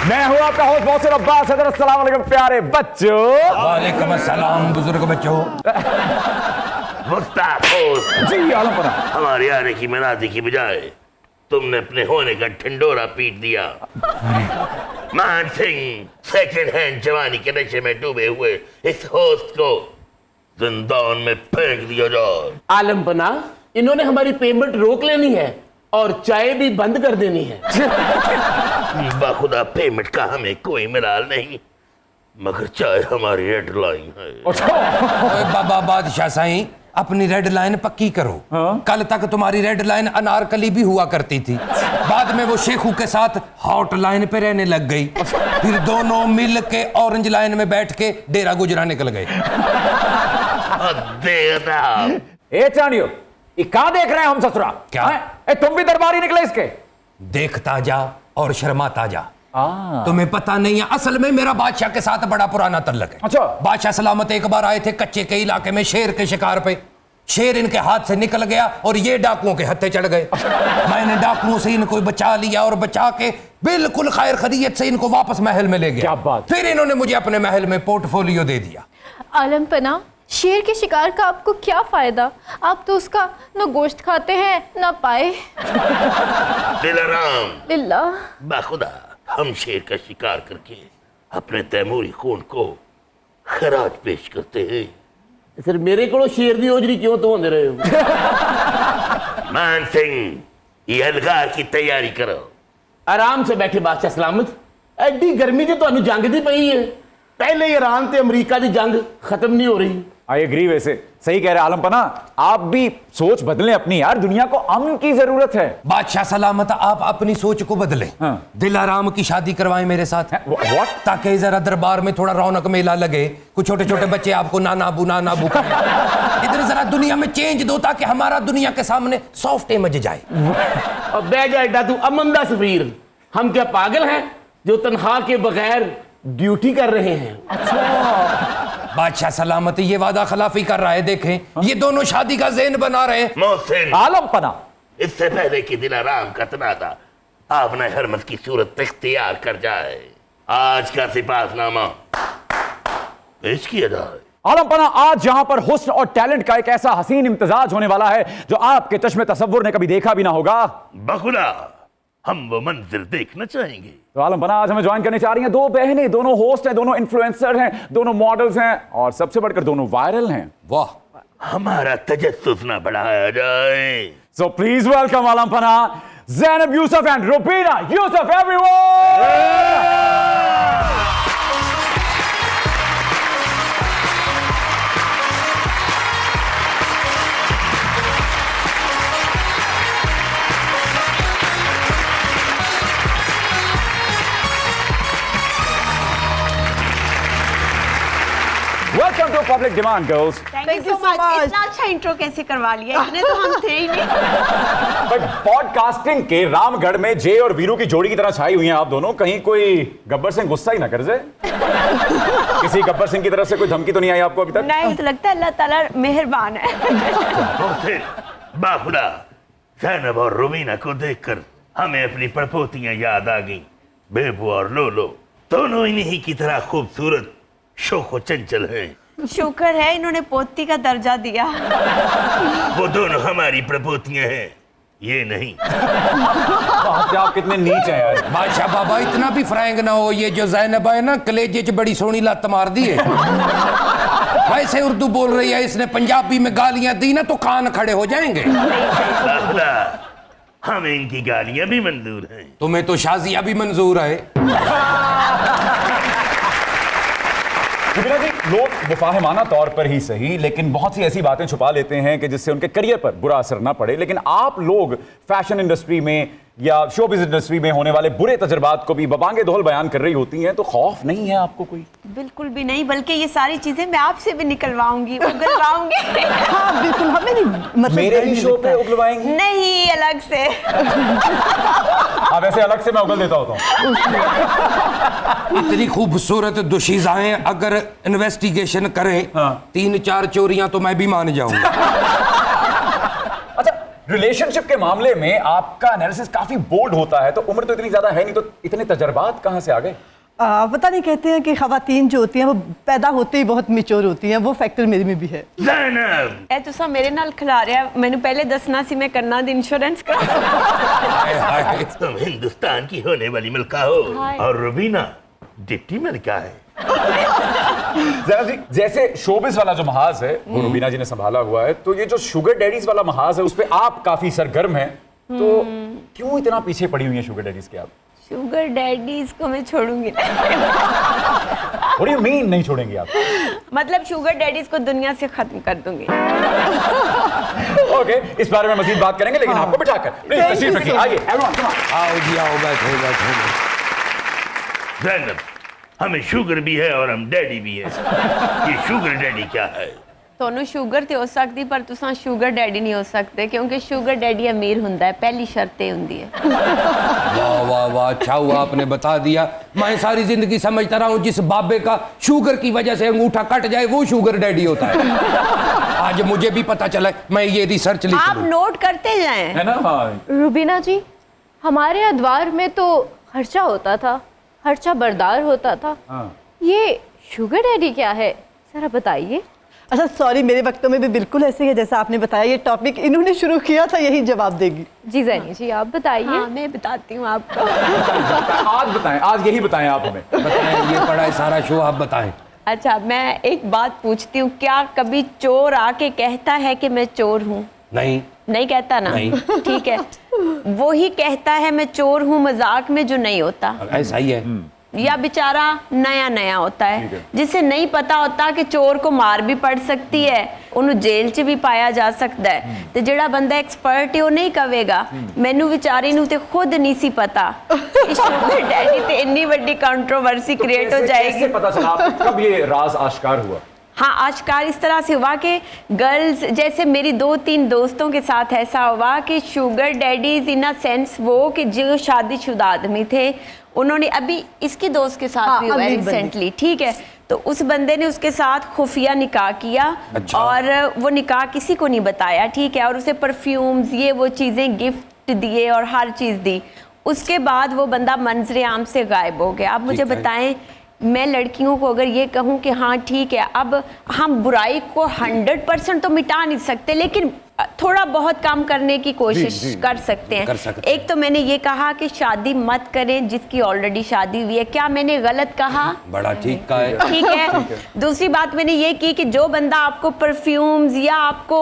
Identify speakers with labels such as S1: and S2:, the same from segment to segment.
S1: मैं हूं आपका होस्ट मोहसिन अब्बास। अस्सलाम वालेकुम प्यारे बच्चों।
S2: वालेकुम अस्सलाम बुजुर्ग बच्चों।
S3: मुस्ताक होस्ट,
S1: जी आलम पना।
S3: हमारे आने की मनाती की बजाय तुमने अपने होने का ढिंडोरा पीट दिया। मान सिंह सेकंड हैंड जवानी के नशे में डूबे हुए इस होस्ट को जिंदान में फेंक दिया जाए।
S4: आलम बना, इन्होंने हमारी पेमेंट रोक लेनी है और चाय भी बंद कर देनी है।
S3: बाखुदा पेमेंट का हमें कोई मिलाल नहीं, मगर चाय हमारी रेड लाइन है।
S2: ओए बाबा बादशाह साईं, अपनी रेड लाइन पक्की करो। कल तक तुम्हारी रेड लाइन अनारकली भी हुआ करती थी, बाद में वो शेखू के साथ हॉट लाइन पे रहने लग गई, फिर दोनों मिल के ऑरेंज लाइन में बैठ के डेरा गुजरा निकल गए।
S1: ए चाणियो, ये क्या देख रहे हैं हम ससुरा?
S2: क्या?
S1: ए, तुम भी दरबारी निकले इसके?
S2: देखता जा और शर्माता जा। तुम्हें पता नहीं है, असल में मेरा बादशाह के साथ बड़ा पुराना तल्लक है।
S1: अच्छा।
S2: बादशाह सलामत एक बार आए थे कच्चे के इलाके में शेर के शिकार पे। शेर इनके हाथ से निकल गया और ये डाकुओं के हत्थे चढ़ गए। मैंने डाकुओं से इनको बचा लिया और बचा के बिल्कुल खैर खैरियत से इनको वापस महल में ले गया।
S1: क्या बात।
S2: फिर इन्होंने मुझे अपने महल में पोर्टफोलियो दे दिया।
S5: आलम पना, शेर के शिकार का आपको क्या फायदा? आप तो उसका न गोश्त खाते हैं न पाए।
S3: दिलाराम,
S5: लिल्ला।
S3: बाखुदा हम शेर का शिकार करके अपने तैमूरी खून को खराज पेश करते हैं।
S4: फिर मेरे को शेर दी ओजरी क्यों तो दे रहे हो?
S3: मान सिंह, ये अलगार की तैयारी करो।
S4: आराम से बैठे बादशाह सलामत। एडी गर्मी तो ਤੁਹਾਨੂੰ जंग दी पई है। पहले ईरान ते अमेरिका दी जंग खत्म नहीं हो रही।
S1: I agree. वैसे सही कह रहे आलम पना, आप भी सोच बदलें अपनी यार, दुनिया को अमन की जरूरत है।
S2: बादशाह सलामत आप अपनी सोच को बदलें।
S1: हाँ।
S2: दिलाराम की शादी करवाएं मेरे साथ।
S1: व्हाट?
S2: ताकि जरा दरबार में थोड़ा रौनक मेला लगे, कुछ छोटे छोटे बच्चे आपको नाना बू कहें। इधर जरा दुनिया में चेंज दो ताकि हमारा दुनिया के सामने सॉफ्ट इमेज जाए।
S4: अब बह जा एडा तू अमन दा सफीर। हम क्या पागल हैं जो तनख्वाह के बगैर ड्यूटी कर रहे हैं?
S2: बादशाह सलामत ये वादा खिलाफी कर रहा है, देखें ये दोनों शादी का ज़ेन बना रहे हैं।
S3: मोहसिन,
S1: आलम पना,
S3: इससे पहले कि दिलाराम का तनाजा आपने हरमत की सूरत इख्तियार कर जाए, आज का सिपाहनामा पेश किया जाए।
S1: आलम पना, आज जहां पर हुस्न और टैलेंट का एक ऐसा हसीन इम्तिजाज होने वाला है जो आपके चश्मे तसव्वुर ने कभी देखा भी ना होगा।
S3: बखुदा हम वो मंजिल देखना चाहेंगे।
S1: तो आलम पना, आज हमें ज्वाइन करने चाह रही हैं दो बहनें, दोनों होस्ट हैं, दोनों इन्फ्लुएंसर हैं, दोनों मॉडल्स हैं और सबसे बढ़कर दोनों वायरल हैं।
S2: वाह,
S3: हमारा तजस्सुस ना बढ़ाया जाए।
S1: So please welcome Alam Pana, Zainab Yusuf and Rubina Yusuf, everyone! Welcome to Public Demand, girls.
S6: Thank you so much. इतना अच्छा इंट्रो कैसे करवा लिया? इतने तो हम थे ही नहीं।
S1: But पॉडकास्टिंग के रामगढ़ में जय और वीरू की जोड़ी की तरह छाई हुई हैं आप दोनों। कहीं कोई गब्बर सिंह गुस्सा ही ना कर जाए। किसी गब्बर सिंह की तरफ से कोई धमकी तो नहीं आई आपको अभी तक?
S6: नहीं, तो लगता है अल्लाह ताला मेहरबान है।
S3: मोहसिन, बाखुदा ज़ैनब और रुबीना को देखकर हमें अपनी पड़पोतियां याद आ गई। बेबू और लोलो दोनों इन्हीं की तरह खूबसूरत, शोखो चंचल हैं।
S6: शुक्र है इन्होंने पोती का दर्जा दिया।
S3: वो दोनों हमारी प्रपोतियां हैं, ये नहीं।
S1: आप कितने नीच हैं यार।
S2: बादशाह बाबा इतना भी फ्रैंक ना हो। ये जो ज़ैनब है ना, कलेजे च बड़ी सोनी लत मार दी है। वैसे उर्दू बोल रही है, इसने पंजाबी में गालियां दी ना तो कान खड़े हो जाएंगे।
S3: बाखुदा हमें इनकी गालियां भी मंजूर हैं।
S2: तुम्हें तो शाजिया भी मंजूर है।
S1: रुबीना जी, लोग मुफाहिमाना तौर पर ही सही लेकिन बहुत सी ऐसी बातें छुपा लेते हैं कि जिससे उनके करियर पर बुरा असर ना पड़े, लेकिन आप लोग फैशन इंडस्ट्री में या शोबिज़ इंडस्ट्री में होने वाले बुरे तजुर्बात को भी बबांगे दोहल बयान कर रही होती हैं, तो खौफ नहीं है आपको कोई?
S6: बिल्कुल भी नहीं, बल्कि ये सारी चीजें मैं आपसे भी निकलवाऊंगी, उगलवाऊंगी।
S7: हाँ बिल्कुल, हमें नहीं मतलब
S1: मेरे ही शो पे उगलवाएंगे?
S6: नहीं, अलग से।
S1: हाँ, वैसे अलग से मैं उगल देता होता हूँ।
S2: इतनी खूबसूरत दुशीज़ाएं अगर इन्वेस्टिगेशन करें 3-4 चोरियां तो मैं भी मान जाऊंगा।
S1: अच्छा, रिलेशनशिप के मामले में आपका एनालिसिस काफी बोल्ड होता है, तो उम्र तो इतनी ज्यादा है नहीं, तो इतने तजर्बात कहां से आ गए?
S7: पता नहीं, कहते हैं कि खवातीन जो होती हैं वो पैदा होते ही बहुत मेच्योर होती हैं, वो फैक्टर मेरे में भी है।
S3: ज़ैनब
S6: ए तुसा मेरे नाल खिला रहा मैंने पहले दसना सी मैं करना दी इंश्योरेंस का।
S2: हाय, हाय।
S3: तुम हिंदुस्तान की होने वाली मलका हो
S6: हाय।
S3: और रुबीना डिप्टी मलका है।
S1: जरा जी, जैसे शोबिस वाला जो महाज है वो रुबीना जी ने संभाला हुआ है, तो ये जो शुगर डैडीज वाला महाज है उस पे आप काफी सरगर्म हैं, तो क्यों इतना पीछे पड़ी हुई है शुगर डैडीज के आप?
S6: शुगर डैडीज को मैं छोड़ूंगी ना।
S1: What do you mean नहीं छोड़ेंगे आप?
S6: मतलब शुगर डैडीज को दुनिया से खत्म कर दूंगी।
S1: ओके, इस बारे में मजीद बात करेंगे, लेकिन आपको बिठाकर प्लीज
S7: Thank
S1: तशरीफ
S7: you
S1: रखिए।
S7: so
S1: आइए एवरीवन, कम ऑन।
S2: आओ जी आओ, बैठो बैठो।
S3: ज़ैनब, हमें शुगर भी है और हम डैडी भी है। ये शुगर डैडी क्या है?
S6: ਤੁਹਾਨੂੰ ਸ਼ੂਗਰ ਤੇ ਹੋ ਸਕਦੀ ਪਰ ਤੁਸੀਂ ਸ਼ੂਗਰ ਡੈਡੀ ਨਹੀਂ ਹੋ ਸਕਦੇ ਕਿਉਂਕਿ ਸ਼ੂਗਰ ਡੈਡੀ ਅਮੀਰ ਹੁੰਦਾ ਹੈ ਪਹਿਲੀ ਸ਼ਰਤ ਇਹ ਹੁੰਦੀ ਹੈ।
S2: वाह वाह वाह, अच्छा हुआ आपने बता दिया। मैं सारी जिंदगी समझता रहा हूँ जिस बाबे का शुगर की वजह से अंगूठा कट जाए वो शुगर डैडी होता है। आज मुझे भी पता चला, मैं ये रिसर्च लिख
S6: आप
S2: लूं।
S6: नोट करते जाएं।
S1: है ना? हाँ,
S5: रुबीना जी, हमारे अदवार में तो खर्चा होता था, खर्चा बरदार होता था।
S1: हाँ।
S5: ये शुगर डैडी क्या है, जरा बताइए।
S7: अच्छा सॉरी, मेरे वक्तों में भी बिल्कुल ऐसे ही है जैसा आपने बताया। ये टॉपिक इन्होंने शुरू किया था, यही जवाब देगी।
S5: जी जैनी जी, आप बताइए।
S6: हाँ मैं बताती हूँ आपको।
S1: आज बताएं, आज यही बताएं आप हमें।
S2: बताएं, ये पड़ा है सारा शो, आप बताएं।
S6: अच्छा मैं एक बात पूछती हूँ, क्या कभी चोर आके कहता है कि मैं चोर हूँ?
S2: नहीं
S6: नहीं कहता ना?
S2: नहीं।
S6: ठीक है, वो ही कहता है मैं चोर हूँ मजाक में, जो नहीं होता,
S2: ऐसा ही है।
S6: या बेचारा नया नया होता
S1: ठीक
S6: है
S1: है।
S6: जिसे नहीं पता होता कि चोर को मार भी पड़ सकती है, ਉਹਨੂੰ ਜੇਲ੍ਹ 'ਚ ਵੀ ਪਾਇਆ ਜਾ ਸਕਦਾ ਹੈ, ਤੇ ਜਿਹੜਾ ਬੰਦਾ ਐਕਸਪਰਟ ਹੈ ਉਹ ਨਹੀਂ ਕਵੇਗਾ ਮੈਨੂੰ ਵਿਚਾਰੀ ਨੂੰ ਤੇ ਖੁਦ ਨਹੀਂ ਸੀ ਪਤਾ ਸ਼ੂਗਰ ਡੈਡੀ ਤੇ ਇੰਨੀ ਵੱਡੀ ਕੰਟਰੋਵਰਸੀ ਕ੍ਰੀਏਟ ਹੋ
S1: कैसे
S6: जाएगी।
S1: पता चला आपको, कब ये राज आश्कार हुआ?
S6: हाँ आजकल इस तरह से हुआ कि गर्ल्स, जैसे मेरी 2-3 दोस्तों के साथ ऐसा हुआ कि sugar daddies in a sense वो कि जो शादीशुदा आदमी थे, उन्होंने अभी इसकी दोस्त के साथ
S7: हाँ,
S6: भी हुआ है
S7: अमीर बंदे।
S6: रिसेंटली, ठीक है, तो उस बंदे ने उसके साथ खुफिया निकाह किया।
S2: अच्छा।
S6: और वो निकाह किसी को नहीं बताया, ठीक है, और उसे परफ्यूम्स ये वो चीज़ें गिफ्ट दिए और हर चीज़ दी। उसके बाद वो बंदा मंजर आम से गायब हो गया। अब मुझे
S2: ठीक है।
S6: बताएं, मैं लड़कियों को अगर ये कहूँ कि हाँ ठीक है, अब हम बुराई को 100% तो मिटा नहीं सकते, लेकिन थोड़ा बहुत काम करने की कोशिश
S1: जी।
S6: कर सकते हैं।
S2: कर सकते हैं।
S6: एक तो मैंने ये कहा कि शादी मत करें जिसकी ऑलरेडी शादी हुई है। क्या मैंने गलत कहा?
S2: बड़ा ठीक का है।
S6: ठीक है। दूसरी बात मैंने ये की कि जो बंदा आपको परफ्यूम्स या आपको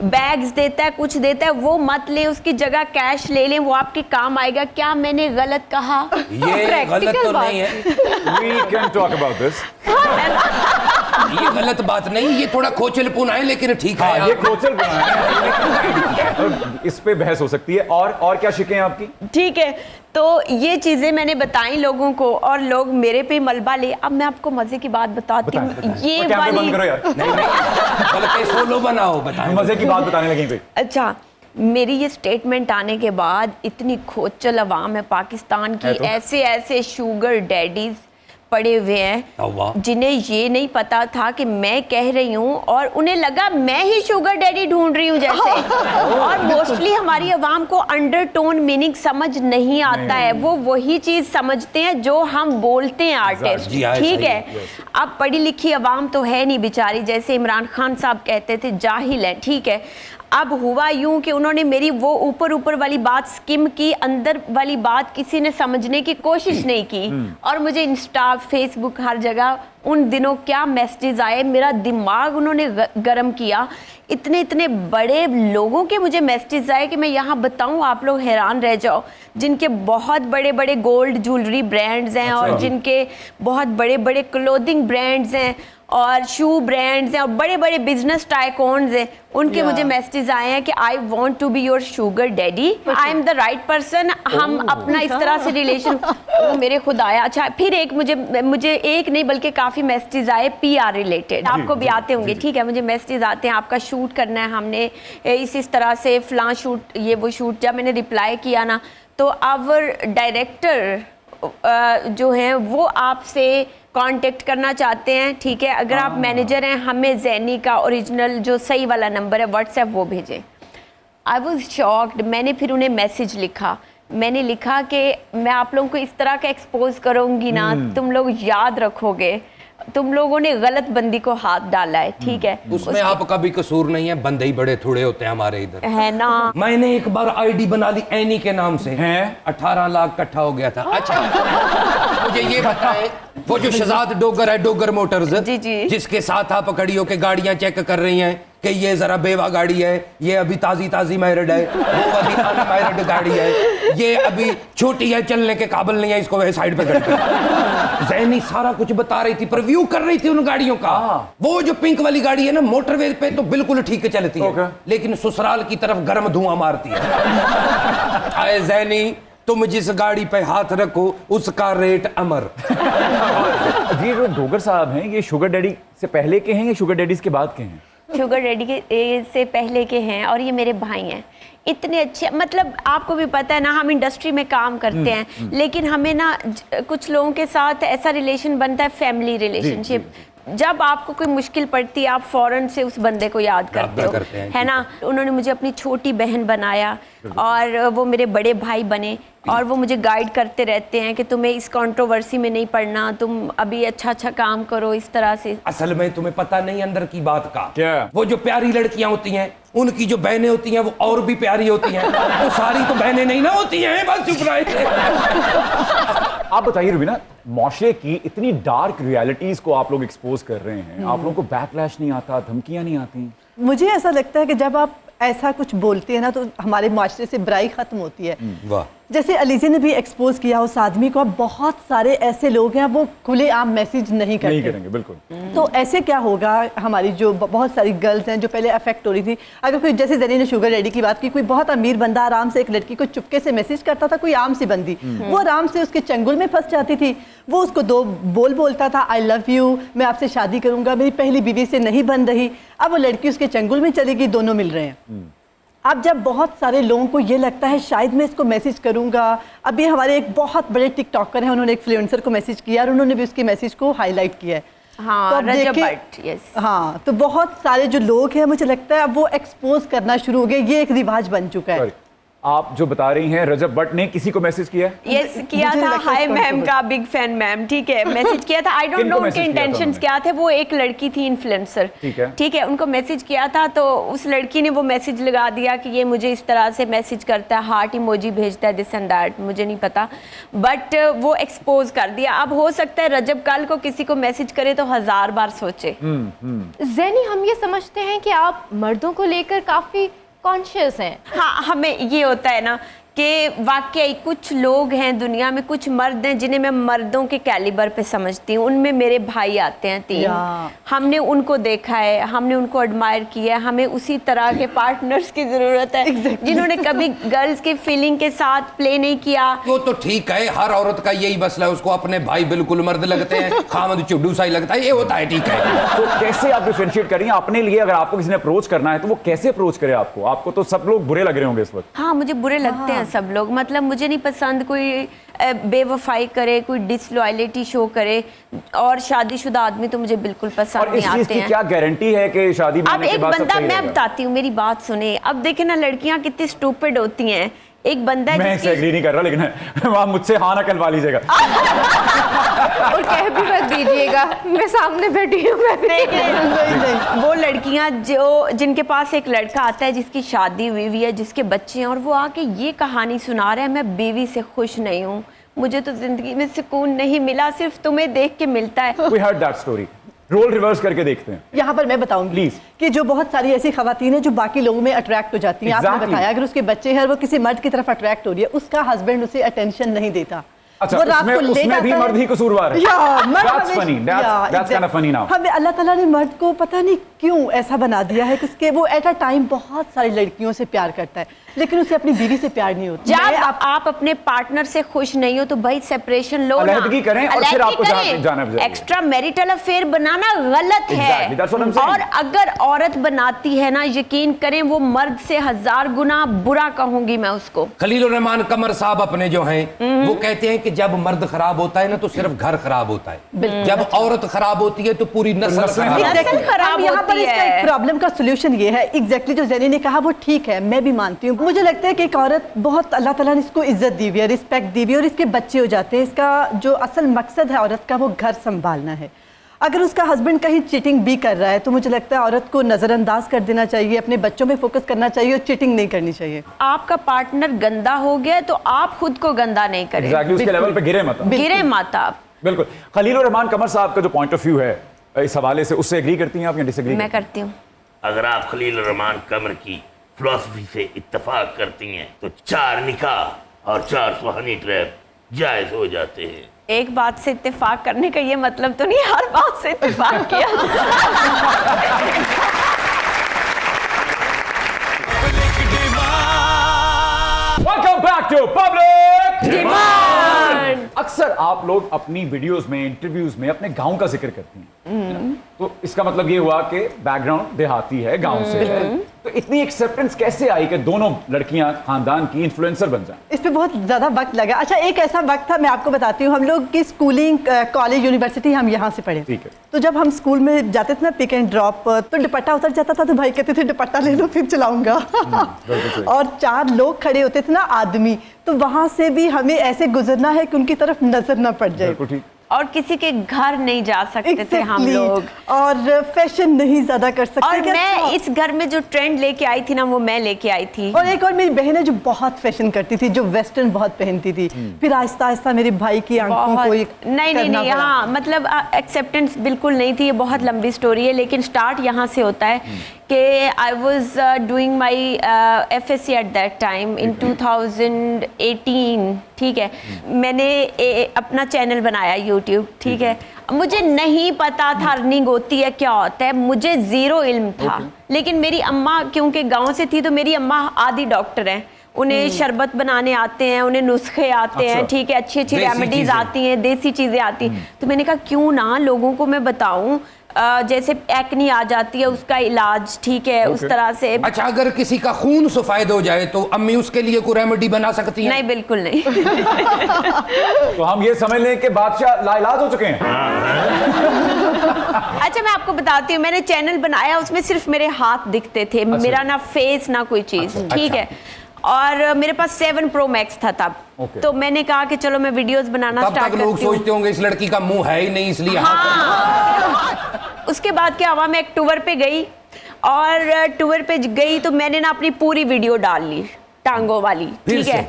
S6: बैग्स देता है, कुछ देता है, वो मत लें, उसकी जगह कैश ले लें, वो आपके काम आएगा। क्या मैंने गलत कहा?
S2: ये गलत तो नहीं है,
S1: We can talk about this.
S2: ये गलत बात नहीं, ये थोड़ा खोचलपुन है, लेकिन ठीक है।
S1: हाँ, ये क्रोचल बना है। इस पे बहस हो सकती है। और क्या शिकें हैं आपकी?
S6: ठीक है, तो ये चीजें मैंने बताई लोगों को और लोग मेरे पे मलबा ले। अब मैं आपको मजे की बात बताती हूँ, ये
S1: कैमरे
S6: वाली।
S1: बंद करो यार,
S2: नहीं नहीं, बल्कि सोलो बनाओ, बताएं।
S1: मजे की बात बताने लगी कोई।
S6: अच्छा, मेरी ये स्टेटमेंट आने के बाद इतनी खोचल अवाम है पाकिस्तान की,
S1: है तो?
S6: ऐसे ऐसे शुगर डैडीज पड़े हुए
S2: वाह।
S6: हैं जिन्हें ये नहीं पता था कि मैं कह रही हूँ और उन्हें लगा मैं ही शुगर डैडी ढूंढ रही हूँ जैसे। और मोस्टली हमारी अवाम को अंडरटोन मीनिंग समझ नहीं आता है, वो वही चीज समझते हैं जो हम बोलते हैं आर्टिस्ट,
S2: जी हाँ,
S6: ठीक
S2: सही
S6: है। अब पढ़ी लिखी अवाम तो है नहीं बेचारी, जैसे इमरान खान साहब कहते थे जाहिल है, ठीक है। अब हुआ यूं कि उन्होंने मेरी वो ऊपर ऊपर वाली बात स्किम की, अंदर वाली बात किसी ने समझने की कोशिश नहीं की। और मुझे इंस्टा फेसबुक हर जगह उन दिनों क्या मैसेजेस आए, मेरा दिमाग उन्होंने गर्म किया। इतने इतने बड़े लोगों के मुझे मैसेजेस आए कि मैं यहाँ बताऊँ, आप लोग हैरान रह जाओ, जिनके बहुत बड़े बड़े गोल्ड ज्वेलरी ब्रांड्स हैं और जिनके बहुत बड़े बड़े क्लोथिंग ब्रांड्स हैं और शू ब्रांड्स हैं और बड़े बड़े बिजनेस टाइकॉन्स हैं, उनके मुझे मैसेजेस आए हैं कि I want to be your sugar daddy, I am the right person, हम अपना इस तरह से रिलेशन। मेरे खुद आया। अच्छा, फिर एक मुझे एक नहीं बल्कि काफ़ी मैसेजेस आए PR रिलेटेड, आपको भी आते होंगे, ठीक है। मुझे मैसेजेस आते हैं, आपका शूट करना है, हमने इस तरह से फलां शूट, ये वो शूट। जब मैंने रिप्लाई किया ना, तो आवर डायरेक्टर जो हैं वो आपसे कांटेक्ट करना चाहते हैं, ठीक है। अगर आप मैनेजर हैं, हमें जैनी का ओरिजिनल जो सही वाला नंबर है व्हाट्सएप वो भेजें। I was shocked. मैंने फिर उन्हें मैसेज लिखा, मैंने लिखा कि मैं आप लोगों को इस तरह का एक्सपोज करूंगी ना, तुम लोग याद रखोगे, तुम लोगों ने गलत बंदी को हाथ डाला है, ठीक है।
S2: उसमें आपका भी कसूर नहीं है, बंदे ही बड़े थोड़े होते हैं हमारे इधर,
S6: है ना।
S2: मैंने एक बार आईडी बना ली एनी के नाम से,
S1: हैं?
S2: 18 लाख इकट्ठा हो गया था। अच्छा मुझे ये बताएं, वो जो शहजाद डोगर है, डोगर मोटर्स,
S6: जी जी,
S2: जिसके साथ आप खड़ी होके गाड़ियां चेक कर रही हैं कि ये जरा बेवा गाड़ी है, ये अभी ताजी मैरिड है, वो अभी अनमैरिड गाड़ी है, ये अभी छोटी है, चलने के काबिल नहीं है, इसको वह साइड पे कर। जैनी सारा कुछ बता रही थी, रिव्यू कर रही थी उन गाड़ियों का। वो जो पिंक वाली गाड़ी है ना, मोटरवे पे तो बिल्कुल ठीक चलती है, लेकिन ससुराल की तरफ गर्म धुआं मारती है। आए जैनी, तुम जिस गाड़ी पे हाथ रखो उसका रेट अमर।
S1: ये जो डोगर साहब हैं, ये शुगर डैडी से पहले के हैं या शुगर डैडीज के बाद के हैं?
S6: शुगर डैडी के से पहले के हैं, और ये मेरे भाई हैं। इतने अच्छे, मतलब आपको भी पता है ना, हम इंडस्ट्री में काम करते हैं, लेकिन हमें ना कुछ लोगों के साथ ऐसा रिलेशन बनता है, फैमिली रिलेशनशिप। जब आपको कोई मुश्किल पड़ती है, आप फौरन से उस बंदे को याद करते हो, है ना। उन्होंने मुझे अपनी छोटी बहन बनाया, और वो मेरे बड़े भाई बने, और वो मुझे गाइड करते रहते हैं कि तुम्हें इस कंट्रोवर्सी में नहीं पड़ना, तुम अभी अच्छा काम करो, इस तरह से।
S2: असल में तुम्हें पता नहीं अंदर की बात का
S1: क्या?
S2: वो जो प्यारी लड़कियां होती हैं, उनकी जो बहनें होती हैं वो और भी प्यारी होती हैं। तो सारी तो बहनें नहीं ना होती हैं, बस चुप रहे।
S1: आप बताइए रुबीना, माशरे की इतनी डार्क रियलिटीज को आप लोग एक्सपोज कर रहे हैं, आप लोगों को बैकलैश नहीं आता, धमकियां नहीं आती?
S7: मुझे ऐसा लगता है कि जब आप ऐसा कुछ बोलते हैं ना, तो हमारे माशरे से बुराई खत्म होती है।
S2: वाह।
S7: जैसे अलीज़ा ने भी एक्सपोज किया उस आदमी को, अब बहुत सारे ऐसे लोग हैं वो खुलेआम मैसेज नहीं करते।
S1: नहीं करेंगे, बिल्कुल।
S7: तो ऐसे क्या होगा, हमारी जो बहुत सारी गर्ल्स हैं जो पहले अफेक्ट हो रही थी, अगर कोई, जैसे जरी ने शुगर डैडी की बात की, कोई बहुत अमीर बंदा आराम से एक लड़की को चुपके से मैसेज करता था, कोई आम सी बंदी, वो आराम से उसके चंगुल में फंस जाती थी। वो उसको दो बोलता था, आई लव यू, मैं आपसे शादी करूंगा, मेरी पहली बीवी से नहीं बन रही। अब वो लड़की उसके चंगुल में चली गई, दोनों मिल रहे हैं। अब जब बहुत सारे लोगों को ये लगता है शायद मैं इसको मैसेज करूंगा, अभी हमारे एक बहुत बड़े टिकटॉकर हैं, उन्होंने एक इन्फ्लुएंसर को मैसेज किया और उन्होंने भी उसके मैसेज को हाईलाइट किया है।
S6: हाँ,
S7: तो अब
S6: रजब
S7: देखिए,
S6: भट्ट, यस।
S7: हाँ, तो बहुत सारे जो लोग हैं, मुझे लगता है अब वो एक्सपोज करना शुरू हो गए, ये एक रिवाज बन चुका है।
S1: आप जो बता रही हैं, रजब भट्ट ने किसी को मैसेज किया है?
S6: यस, किया था। हाय मैम का बिग फैन मैम, ठीक है, मैसेज किया था। आई डोंट नो उनके इंटेंशंस क्या थे। वो एक लड़की थी इन्फ्लुएंसर, ठीक है, उनको मैसेज किया था, तो उस लड़की ने वो मैसेज लगा दिया कि ये मुझे इस तरह से मैसेज करता है, हार्ट इमोजी भेजता है, दिस एंड दैट, मुझे नहीं पता, बट वो एक्सपोज कर दिया। अब हो सकता है रजब कल को किसी को मैसेज करे तो 1000 बार सोचे।
S5: ज़ैनी, हम ये समझते हैं कि आप मर्दों को लेकर काफी कॉन्शियस हैं।
S6: हाँ, हमें ये होता है ना कि वाकई कुछ लोग हैं दुनिया में, कुछ मर्द हैं जिन्हें मैं मर्दों के कैलिबर पे समझती हूँ। उनमें मेरे भाई आते हैं 3, हमने उनको देखा है, हमने उनको एडमायर किया है। हमें उसी तरह के पार्टनर्स की जरूरत है जिन्होंने कभी गर्ल्स की फीलिंग के साथ प्ले नहीं किया।
S2: वो तो ठीक है, हर औरत का यही मसला है, उसको अपने भाई बिल्कुल मर्द लगते हैं, खामद चुड्डू सा ही लगता है, ये होता है, ठीक है।
S1: तो कैसे आप डिफरेंशिएट करेंगे अपने लिए? अगर आपको किसी ने अप्रोच करना है तो वो कैसे अप्रोच करे आपको? आपको तो सब लोग बुरे लग रहे होंगे इस वक्त।
S6: हाँ, मुझे बुरे लगते हैं सब लोग, मतलब मुझे नहीं पसंद कोई बेवफाई करे, कोई डिसलॉयलिटी शो करे, और शादीशुदा आदमी तो मुझे बिल्कुल पसंद नहीं आते हैं।
S1: क्या गारंटी है कि शादी
S6: अब एक बंदा, मैं बताती हूँ, मेरी बात सुने। अब देखे ना, लड़कियां कितनी स्टूपिड होती हैं। एक बंदा,
S1: मैं इससे एग्री नहीं कर रहा, लेकिन आप मुझसे हाँ ना करवा लीजिएगा।
S5: और कह भी मत दीजिएगा, मैं सामने बैठी हूँ।
S6: नहीं, वो लड़कियां जो जिनके पास एक लड़का आता है जिसकी शादी हुई है, जिसके बच्चे हैं, और वो आके ये कहानी सुना रहा है, मैं बीवी से खुश नहीं हूँ, मुझे तो जिंदगी में सुकून नहीं मिला, सिर्फ तुम्हें देख के मिलता है।
S1: We heard that story. Role reverse करके देखते हैं।
S7: यहाँ पर मैं बताऊंगी कि जो बहुत सारी ऐसी खवातीन है जो बाकी लोगों में अट्रैक्ट हो जाती हैं। आपने बताया अगर उसके बच्चे हैं, वो किसी मर्द की तरफ अट्रैक्ट हो रही है, उसका हस्बैंड उसे अटेंशन नहीं देता।
S1: अच्छा, उसमें भी मर्द ही कसूरवार है। That's funny. That's kind of funny now.
S7: हमें अल्लाह ताला ने मर्द को पता नहीं क्यों ऐसा बना दिया है कि उसके वो एट अ टाइम बहुत सारी लड़कियों से प्यार करता है, लेकिन उसे अपनी बीवी से प्यार नहीं होता।
S6: जब आप अपने पार्टनर से खुश नहीं हो तो भाई सेपरेशन लो ना,
S1: अलहदगी करें और फिर आपको जाना चाहिए।
S6: एक्स्ट्रा मैरिटल अफेयर बनाना गलत है। और अगर औरत बनाती है ना, यकीन करें वो मर्द से 1000 गुना बुरा कहूंगी मैं उसको।
S2: खलील रहमान कमर साहब अपने जो हैं, वो कहते हैं कि जब मर्द खराब होता है ना तो सिर्फ घर खराब होता है, जब औरत खराब होती है तो पूरी नस्ल खराब
S6: खराब होती
S7: पर इसका एक प्रॉब्लम का सोल्यूशन ये है, एग्जैक्टली जो ज़ेनी ने कहा वो ठीक है, मैं भी मानती हूँ। मुझे लगता है कि एक औरत बहुत अल्लाह ताला ने इसको इज्जत दी हुई है, रिस्पेक्ट दी हुई है और इसके बच्चे हो जाते हैं। इसका जो असल मकसद है औरत का वो घर संभालना है। अगर उसका हस्बैंड कहीं चीटिंग भी कर रहा है तो मुझे लगता है औरत को नज़रअंदाज कर देना चाहिए, अपने बच्चों पे फोकस करना चाहिए और चीटिंग नहीं करनी चाहिए।
S6: आपका पार्टनर गंदा हो गया तो आप खुद को गंदा नहीं करें।
S1: Exactly, उसके लेवल पे गिरे मत।
S6: गिरे मत आप।
S1: बिल्कुल। खलीलुर रहमान कमर साहब का जो पॉइंट ऑफ व्यू है इस हवाले से, उससे एग्री करती हैं आप या डिसएग्री?
S6: मैं करती हूँ।
S3: अगर आप खलील रहमान कमर की फिलॉसफी से इत्तेफाक करती हैं तो 4 निकाह और 4 सुहानी ट्रैप जायज हो जाते हैं।
S6: एक बात से इत्तेफाक करने का ये मतलब तो नहीं हर बात से इत्तेफाक किया।
S1: Welcome back to public demand. अक्सर आप लोग अपनी वीडियोस में, इंटरव्यूज में अपने गांव का जिक्र करती हैं, तो इसका मतलब ये हुआ कि बैकग्राउंड देहाती है, गांव से है। तो इतनी एक्सेप्टेंस कैसे आई कि दोनों लड़कियां खानदान की इन्फ्लुएंसर बन जाएं?
S7: इस पे बहुत ज़्यादा वक्त लगा। अच्छा, एक ऐसा वक्त था, मैं आपको बताती हूँ, हम लोग की स्कूलिंग, कॉलेज, यूनिवर्सिटी हम यहाँ से पढ़े।
S1: ठीक है।
S7: तो जब हम स्कूल में जाते थे ना, पिक एंड ड्रॉप, तो दुपट्टा उतर जाता था तो भाई कहते थे दुपट्टा ले लो फिर चलाऊंगा। और 4 लोग खड़े होते थे ना, आदमी, तो वहाँ से भी हमें ऐसे गुजरना है कि उनकी तरफ नजर ना पड़ जाए।
S1: बिल्कुल ठीक।
S6: और किसी के घर नहीं जा सकते थे हम लोग,
S7: और फैशन नहीं ज्यादा कर सकते
S6: और
S7: थे।
S6: मैं इस घर में जो ट्रेंड लेके आई थी ना वो मैं लेके आई थी।
S7: और एक और मेरी बहन है जो बहुत फैशन करती थी, जो वेस्टर्न बहुत पहनती थी। फिर आहिस्ता आहिस्ता मेरे भाई की आंखों को
S6: नहीं हाँ, मतलब एक्सेप्टेंस बिल्कुल नहीं थी। ये बहुत लंबी स्टोरी है, लेकिन स्टार्ट यहाँ से होता है कि I was doing my FSC at that time in 2018। ठीक है, मैंने अपना चैनल बनाया यूट्यूब। ठीक है, मुझे नहीं पता था अर्निंग होती है, क्या होता है, मुझे ज़ीरो इल्म था। लेकिन मेरी अम्मा क्योंकि गांव से थी, तो मेरी अम्मा आदि डॉक्टर हैं, उन्हें शरबत बनाने आते हैं, उन्हें नुस्खे आते हैं। ठीक है, अच्छी अच्छी रेमेडीज आती हैं, देसी चीज़ें आती हैं। तो मैंने कहा क्यों ना लोगों को मैं बताऊं, जैसे एक्नी आ जाती है उसका इलाज। ठीक है, उस तरह से।
S2: अच्छा, अगर किसी का खून सफेद हो जाए तो अम्मी उसके लिए कोई रेमेडी बना सकती हैं?
S6: नहीं, बिल्कुल नहीं।
S1: तो हम ये समझ लें कि बादशाह लाइलाज हो चुके हैं।
S6: अच्छा, मैं आपको बताती हूँ, मैंने चैनल बनाया, उसमें सिर्फ मेरे हाथ दिखते थे। मेरा ना फेस ना कोई चीज। ठीक है, और मेरे पास 7 Pro Max था तब। तो मैंने कहा कि चलो मैं वीडियोस बनाना स्टार्ट करती हूँ।
S2: लोग सोचते होंगे इस लड़की का मुंह है ही नहीं, इसलिए
S6: उसके बाद क्या हुआ, मैं एक टूर पे गई, और टूर पे गई तो मैंने ना अपनी पूरी वीडियो डाल ली, टांगों वाली। ठीक है,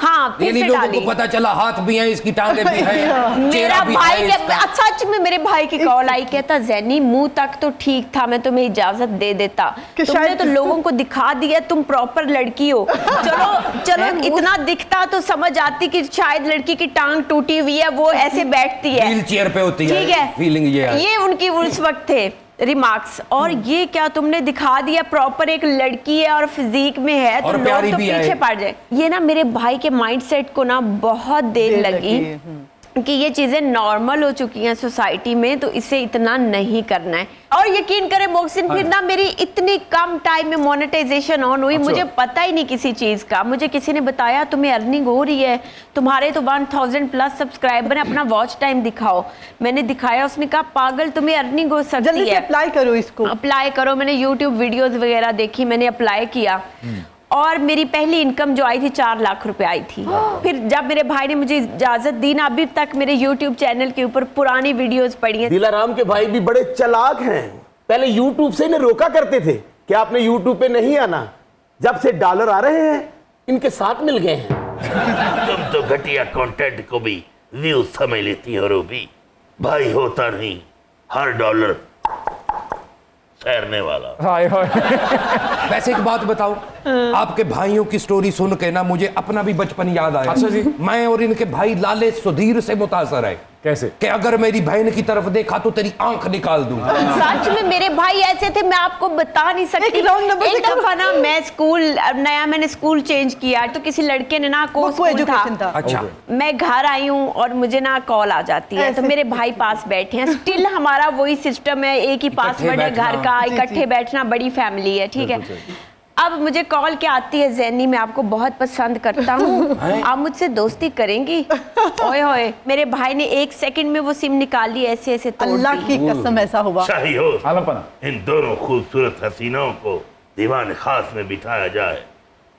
S6: हाँ, फिर से
S2: लोगों
S6: डाली।
S2: को पता चला हाथ भी हैं इसकी, टांगे भी हैं,
S6: मेरा भाई सच में मेरे भाई की कॉल आई, कहता ज़ैनी मुंह तक तो ठीक था, मैं तुम्हें इजाजत दे देता, तुमने तो लोगों को दिखा दिया तुम प्रॉपर लड़की हो। चलो इतना दिखता तो समझ आती कि शायद लड़की की टांग टूटी हुई है, वो ऐसे बैठती है,
S2: व्हील चेयर पे होती है।
S6: ठीक है,
S2: फीलिंग ये
S6: उनकी उस वक्त थे रिमार्क्स। और ये क्या तुमने दिखा दिया, प्रॉपर एक लड़की है और फिजिक में है, तो लोग तो पीछे पड़ जाए। ये ना मेरे भाई के माइंडसेट को ना बहुत देर लगी कि ये चीजें नॉर्मल हो चुकी हैं सोसाइटी में, तो इसे इतना नहीं करना है। और यकीन करें मोहसिन, फिर ना मेरी इतनी कम टाइम में मोनेटाइजेशन ऑन हुई। मुझे पता ही नहीं किसी चीज का, मुझे किसी ने बताया तुम्हें अर्निंग हो रही है, तुम्हारे तो 1000+ सब्सक्राइबर है, अपना वॉच टाइम दिखाओ। मैंने दिखाया, उसने कहा पागल तुम्हें अर्निंग हो सकती है,
S7: अप्लाई करो इसको,
S6: अप्लाई करो। मैंने यूट्यूब वीडियोज वगैरह देखी, मैंने अप्लाई किया, और मेरी पहली इनकम जो आई थी 4 लाख रुपए आई थी। फिर जब मेरे भाई ने मुझे इजाजत दी ना, अभी तक मेरे YouTube चैनल के ऊपर पुरानी वीडियोस पड़ी हैं।
S4: दिलाराम के भाई भी बड़े चालाक हैं, पहले YouTube से इन्हें रोका करते थे कि आपने YouTube पे नहीं आना, जब से डॉलर आ रहे हैं इनके साथ मिल गए हैं।
S3: तुम तो घटिया कंटेंट को भी व्यू समझ लेती हो रूबी। भाई होता नहीं हर डॉलर सैरने वाला।
S2: वैसे एक बात बताओ, आपके भाइयों की स्टोरी सुन के ना मुझे अपना भी बचपन याद आया।
S1: अच्छा जी।
S2: मैं और इनके भाई लाले सुधीर से मुतासर है।
S1: कैसे?
S2: कि अगर मेरी बहन की तरफ देखा तो तेरी आंख निकाल दूं।
S6: सच में मेरे भाई ऐसे थे, मैं आपको बता नहीं सकती। एक दफा ना मैं स्कूल मैंने स्कूल चेंज किया, तो किसी लड़के ने ना
S7: एजुकेशन था।
S2: अच्छा,
S6: मैं घर आई हूँ और मुझे ना कॉल आ जाती है, तो मेरे भाई पास बैठे हैं। स्टिल हमारा वही सिस्टम है, एक ही पासवर्ड है घर का, इकट्ठे बैठना, बड़ी फैमिली है। ठीक है, अब मुझे कॉल क्या आती है, ज़ैनी मैं आपको बहुत पसंद करता हूँ, आप मुझसे दोस्ती करेंगी? ओए होए, मेरे भाई ने 1 सेकंड में वो सिम निकाल ली, ऐसे ऐसे तोड़
S7: अल्लाह
S6: दी।
S7: की कसम ऐसा हुआ।
S3: शाही होस्ट,
S1: आलमपना
S3: इन दोनों खूबसूरत हसीनाओं को दीवान खास में बिठाया जाए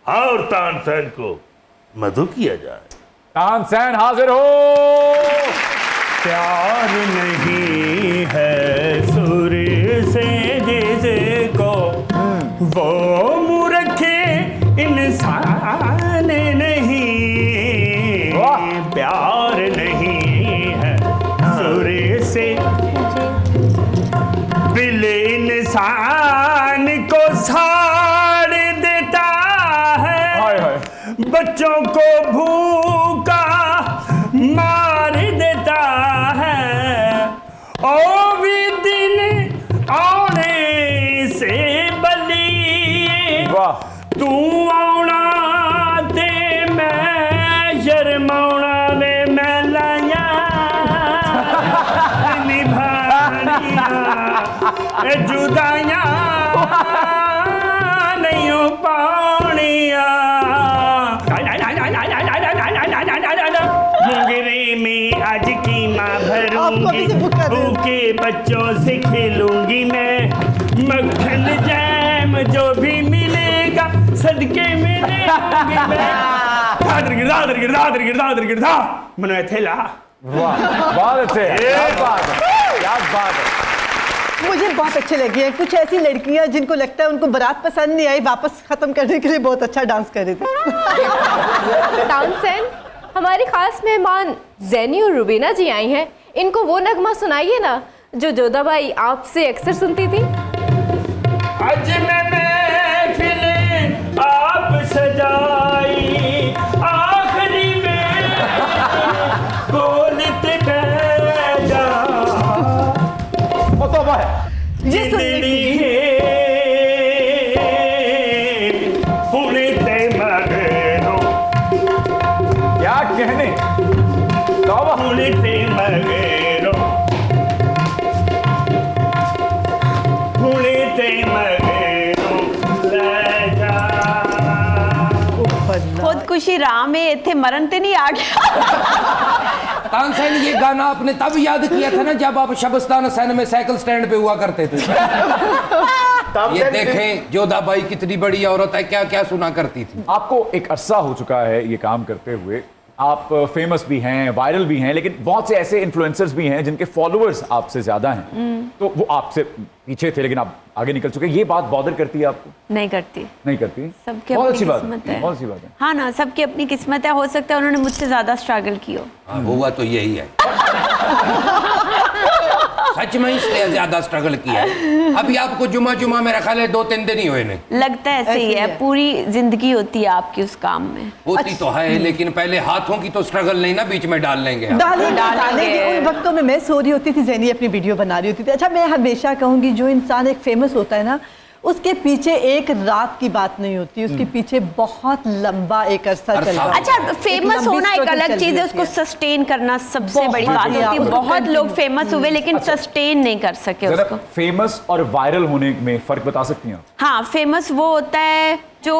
S3: और तानसेन को मधु किया जाए।
S1: तानसेन हाजिर हो।
S8: प्यार नहीं है सुर से जिसको वो मूर्ख इंसान नहीं।
S1: वाह।
S8: प्यार नहीं है सुर से दिल इंसान को साड़ देता
S1: हाय
S8: है,
S1: हाय।
S8: बच्चों को भूखा मार देता है। ओ भी दिन आने से बली
S1: वाह।
S8: तू आना ते मैं शर्माना वे मैं लाया निभानिया जुदाइयां नहीं हो पानिया। मुंगरे में आज की माँ
S7: आपको
S8: भरूंगी,
S7: अभी से भूखा दे।
S8: भूखे बच्चों से खेलूंगी मैं, मक्खन जैम जो भी मिलेगा सदके में देऊंगी मैं। गिरदा मनो थे ला।
S1: वाह, बहुत अच्छे हैं। क्या बात है, क्या बात है।
S7: मुझे बहुत अच्छे लगे हैं कुछ ऐसी लड़कियां जिनको लगता है उनको बारात पसंद नहीं आई, वापस खत्म करने के लिए बहुत अच्छा डांस कर रही थी।
S5: तानसेन, हमारी खास मेहमान ज़ैनी और रुबीना जी आई हैं, इनको वो नगमा सुनाइए ना जो जोधाबाई आपसे अक्सर सुनती थी।
S8: आज मैं महफिल आप सजाई, आखिरी में बोलते बैठा
S1: वो तो वाह है।
S7: ये सुनने की-
S8: हुणे ते मगनो,
S1: क्या कहने। तौबा।
S8: हुणे ते मगनो, हुणे ते मगनो ले जा।
S6: खुदकुशी राह में इतने मरण ते नहीं आ गया।
S2: तानसेन, ये गाना आपने तब याद किया था ना जब आप शबस्तान हुसैन में साइकिल स्टैंड पे हुआ करते थे। ये देखें जोधाबाई कितनी बड़ी औरत है, क्या क्या सुना करती थी।
S1: आपको एक अरसा हो चुका है ये काम करते हुए, आप फेमस भी हैं, वायरल भी हैं, लेकिन बहुत से ऐसे इन्फ्लुएंसर्स भी हैं जिनके फॉलोअर्स आपसे ज्यादा हैं, तो वो आपसे पीछे थे लेकिन आप आगे निकल चुके हैं। ये बात बॉदर करती है आपको?
S6: नहीं करती,
S1: नहीं करती।
S6: सबकी
S1: बहुत
S6: अपनी
S1: अच्छी बात
S6: किस्मत
S1: है,
S6: है।
S1: बहुत अच्छी बात है।
S6: हाँ ना, सबकी अपनी किस्मत है, हो सकता है उन्होंने मुझसे ज्यादा स्ट्रगल की हो।
S2: हाँ, हुआ तो यही है। सच में इसलिए ज्यादा स्ट्रगल किया है। अभी आपको जुमा जुमा मेरा ख्याल है 2-3 दिन ही हुए नहीं।
S6: लगता है ऐसे ही है, पूरी जिंदगी होती है आपकी उस काम में।
S2: होती तो है, लेकिन पहले हाथों की तो स्ट्रगल नहीं ना बीच में डाल लेंगे आप।
S7: डालेंगे। उन वक्तों में मैं सो रही होती थी, ज़ैनी अपनी वीडियो बना रही होती थी। अच्छा, मैं हमेशा कहूंगी जो इंसान एक फेमस होता है ना, उसके पीछे एक रात की बात नहीं होती, उसके पीछे बहुत लंबा एक अरसा चल रहा है।
S6: अच्छा, फेमस होना एक अलग चीज है, उसको सस्टेन करना सबसे बड़ी बात होती है। बहुत लोग फेमस हुए लेकिन सस्टेन नहीं कर सके उसको।
S1: फेमस और वायरल होने में फर्क बता सकती हैं आप?
S6: हाँ, फेमस वो होता है जो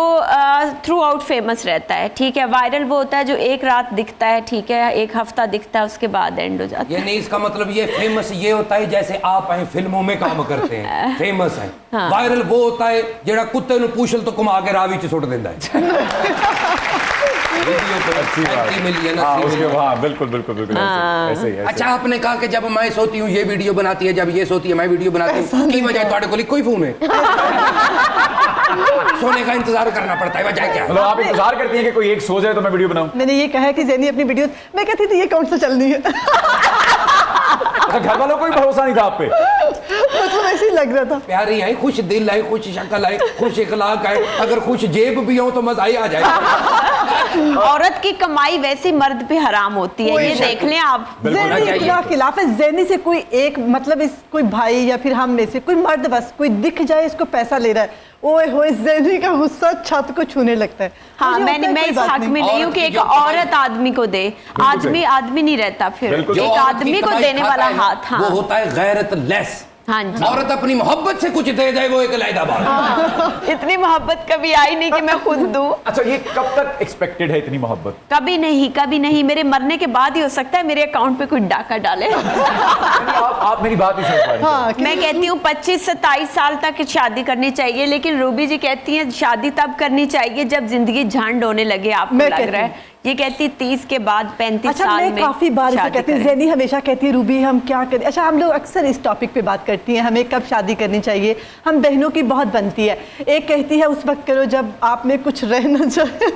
S6: थ्रू आउट फेमस रहता है, ठीक है। वायरल वो होता है जो एक रात दिखता है, ठीक है, एक हफ्ता दिखता है, उसके बाद एंड हो जाता है।
S2: ये नहीं, इसका मतलब ये फेमस ये होता है जैसे आप हैं फिल्मों में काम करते हैं, फेमस है।
S6: हाँ।
S2: वायरल वो होता है जेड़ा कुत्ते नु पूछल तो घुमा के रावी च सुट देंदा है।
S1: अच्छी बात।
S2: 30 मिलियन,
S1: हाँ,
S2: 80
S1: उसके
S2: मिलियन।
S1: हाँ, बिल्कुल बिल्कुल बिल्कुल ऐसे ही, ऐसे
S2: अच्छा, आपने कहा कि जब मैं सोती हूँ ये वीडियो बनाती है, जब ये सोती है मैं वीडियो बनाती हूँ, की वजह ਤੁਹਾਡੇ ਕੋਲ कोई फोन है? सोने का इंतजार करना पड़ता है, वजह क्या है?
S1: मतलब आप इंतजार करती हैं कि कोई एक सो जाए तो मैं वीडियो बनाऊं?
S7: मैंने ये कहा है कि ज़ैनी अपनी वीडियो, मैं कहती थी ये कौन सा चलनी है।
S1: अच्छा, घर वालों को भी भरोसा नहीं था आप पे?
S7: मतलब ऐसे ही लग रहा था।
S2: प्यारी है, खुश दिल है, खुश शक्ल है, खुश इखलाक है, अगर खुश जेब भी हो तो मजा ही आ जाए।
S6: औरत की कमाई वैसे मर्द पे हराम होती है, ये देख लें आप।
S7: ज़ैनी
S2: चाहिए।
S7: इतना खिलाफ है। ज़ैनी से कोई एक मतलब इस कोई भाई या फिर हम में से कोई मर्द बस कोई दिख जाए इसको पैसा ले रहा है, ओए होए ज़ैनी का गुस्सा छत को छूने लगता है।
S6: हाँ,
S7: मुझे होता है
S6: मैं
S7: कोई
S6: इस
S7: बात
S6: हक
S7: नहीं।
S6: में नहीं हूँ कि एक औरत आदमी को दे, आदमी आदमी नहीं रहता फिर,
S1: बिल्कुल।
S2: जो
S6: एक
S2: औरत की
S6: आदमी को
S2: कमाई
S6: देने
S2: खाता
S6: वाला
S2: है ना,
S6: हाथ। हाँ
S2: वो होता है गैरत लेस।
S6: हाँ जी।
S2: औरत अपनी मोहब्बत से कुछ दे दे, वो एक अलग बात।
S6: इतनी मोहब्बत कभी आई नहीं कि मैं खुद दूं।
S1: अच्छा, ये कब तक एक्सपेक्टेड है इतनी मोहब्बत?
S6: कभी नहीं, कभी नहीं। मेरे मरने के बाद ही हो सकता है मेरे अकाउंट पे कोई डाका डाले।
S1: आप मेरी बात नहीं समझ पा रही।
S7: हाँ,
S6: मैं कहती हूँ 25-27 साल तक शादी करनी चाहिए, लेकिन रूबी जी कहती हैं शादी तब करनी चाहिए जब जिंदगी झंड होने लगे। आपको
S7: मैं
S6: लग
S7: कहती
S6: रहा है ये कहती 30 के बाद 35
S7: अच्छा,
S6: साल
S7: मैं
S6: में
S7: काफी बार इसे
S6: शादी
S7: कहती हूँ,
S6: करें।
S7: ज़ेनी हमेशा कहती है रूबी हम क्या करें। अच्छा, हम लोग अक्सर इस टॉपिक पे बात करती हैं, हमें कब शादी करनी चाहिए। हम बहनों की बहुत बनती है। एक कहती है उस वक्त करो जब आप में कुछ रह न जाए,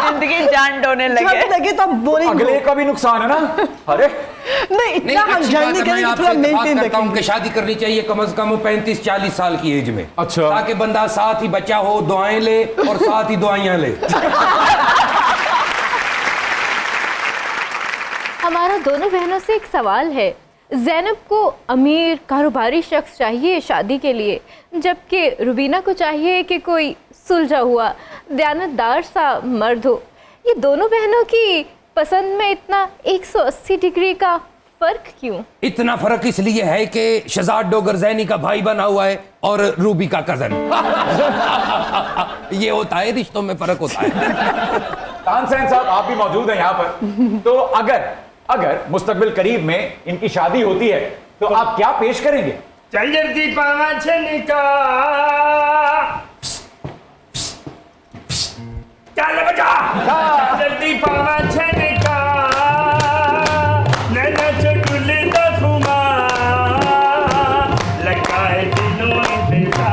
S6: जिंदगी झंड होने लगे।
S7: जब लगे तो आप बोरिंग
S1: अगले का भी नुकसान है ना। अरे
S7: नहीं, इतना हम
S2: अच्छी
S7: झंड
S2: बात
S7: नहीं
S2: है, मैं
S7: करेंगे,
S2: आपसे
S7: थोड़ा
S2: इत्तेफाक
S7: मेंटेन
S2: करता हूं कि
S7: रखेंगे।
S2: शादी करनी चाहिए कम से कम 35-40 साल की एज में।
S1: अच्छा।
S2: ताकि बंदा साथ ही बच्चा हो, दुआएं ले और साथ ही दुआइयां ले।
S5: हमारा दोनों बहनों से एक सवाल है। ज़ैनब को अमीर कारोबारी शख्स चाहिए शादी के लिए, जबकि रुबीना को चाहिए कि कोई सुलझा हुआ दयानतदार सा मर्द हो। ये दोनों बहनों की पसंद में इतना 180 डिग्री का फर्क क्यों?
S2: इतना फर्क इसलिए है कि शहजाद डोगर ज़ैनी का भाई बना हुआ है और रूबी का कजन। ये होता है, रिश्तों में फर्क होता है।
S1: तानसेन साहब, आप भी मौजूद हैं यहाँ पर। तो अगर मुस्तकबिल करीब में इनकी शादी होती है तो आप क्या पेश करेंगे?
S8: चल जल्दी पावा छनिका, चल बजा, जल्दी पावा छनिका, नैना चुटुल दखुमा, लगाए दिनों इंतजार,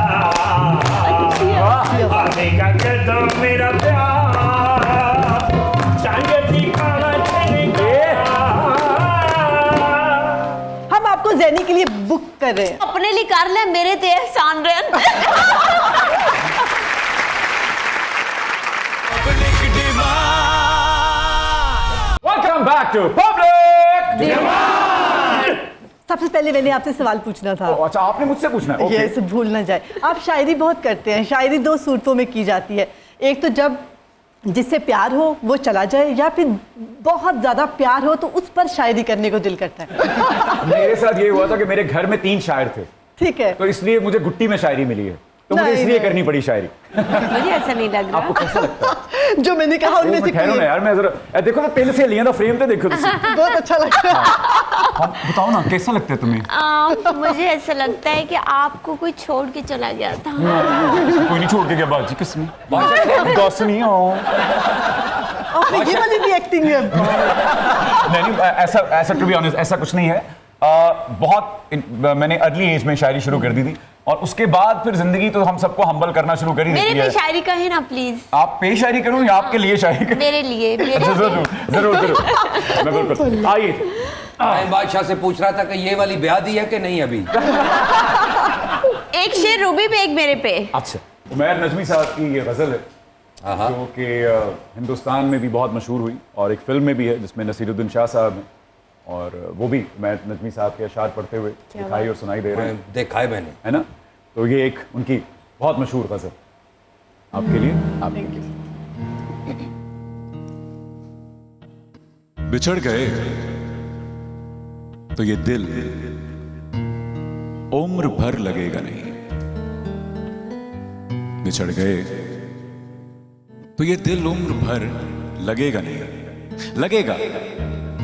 S8: आवेगा कदम मेरा प्यार, चल जल्दी पावा छनिका।
S7: हम आपको ज़ैनी के लिए बुक कर रहे हैं।
S6: अपने लिए कर ले, मेरे ते एहसान रहन।
S1: Welcome back to public.
S7: सबसे पहले मैंने आपसे सवाल पूछना था।
S1: अच्छा, आपने मुझसे पूछना है?
S7: ये सब भूल ना जाए। आप शायरी बहुत करते हैं। शायरी दो सूरतों में की जाती है, एक तो जब जिससे प्यार हो वो चला जाए, या फिर बहुत ज्यादा प्यार हो तो उस पर शायरी करने को दिल करता है।
S1: मेरे साथ ये हुआ था कि मेरे घर में 3 शायर थे,
S7: ठीक है,
S1: तो इसलिए मुझे गुट्टी में शायरी मिली है, तो मुझे
S7: नहीं,
S1: इसलिए
S7: नहीं।
S1: करनी पड़ी शायरी।
S6: मुझे ऐसा नहीं लग
S1: आपको
S6: रहा।
S1: कैसा लगता है?
S7: जो मैंने कहा उनमें से
S1: ठहरो ना
S7: कोई
S1: यार, मैं जरा देखो तो 3 से लिया था फ्रेम पे, देखो तुसी।
S7: बहुत अच्छा लगता है।
S1: हम बताओ ना, कैसा लगता है तुम्हें?
S6: मुझे ऐसा लगता है कि आपको कोई छोड़ के चला गया था।
S1: कोई नहीं छोड़ के गया बाजी, किसने? दोस्त नहीं हो।
S7: और ये वाली भी एक्टिंग है।
S1: नहीं, ऐसा टू बी ऑनेस्ट ऐसा कुछ नहीं है। मैंने अर्ली एज में शायरी शुरू कर दी थी, और उसके बाद फिर जिंदगी तो हम सबको हम्बल करना शुरू कर ही
S6: मेरे
S1: देती
S6: पे
S1: है।
S6: शायरी कहे ना प्लीज।
S1: आप पे शायरी करूं या आपके लिए शायरी करूं?
S6: मेरे लिए, मेरे
S1: अच्छा,
S6: लिए।
S1: जरूर मैं बिल्कुल। आइए,
S2: मैं बादशाह से पूछ रहा था कि ये वाली ब्याह दी है कि नहीं अभी।
S6: एक शेर रूबी पे, एक मेरे पे।
S1: अच्छा, उमैर नजमी साहब की ये गजल है जो कि हिंदुस्तान में भी बहुत मशहूर हुई, और एक फिल्म में भी है जिसमें नसीरुद्दीन शाह साहब हैं, और वो भी उमैर नजमी साहब के अशार पढ़ते हुए दिखाई और सुनाई दे रहे हैं,
S2: देखा है मैंने।
S1: है ना? तो ये एक उनकी बहुत मशहूर गजल आपके लिए, आपके लिए।
S9: बिछड़ गए तो ये दिल उम्र भर लगेगा नहीं, बिछड़ गए तो ये दिल उम्र भर लगेगा नहीं, लगेगा,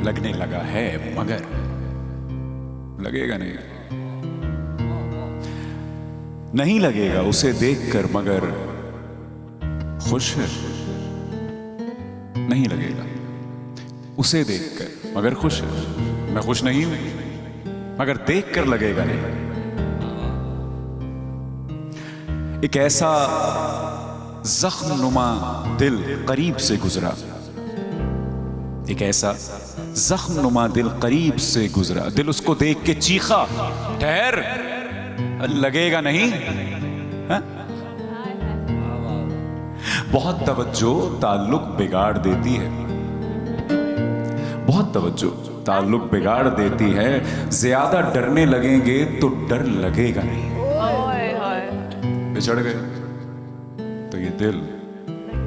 S9: लगने लगा है मगर लगेगा नहीं लगेगा उसे देखकर मगर खुश है, नहीं लगेगा उसे देखकर मगर खुश है। मैं खुश नहीं हूं मगर देखकर लगेगा नहीं। एक ऐसा जख्म नुमा दिल करीब से गुजरा, एक ऐसा जख्म नुमा दिल करीब से गुजरा, दिल उसको देख के चीखा, ठहर लगेगा नहीं। हा? बहुत तवज्जो ताल्लुक बिगाड़ देती है, बहुत तवज्जो ताल्लुक बिगाड़ देती है, ज्यादा डरने लगेंगे तो डर लगेगा नहीं। बिछड़ गए तो ये दिल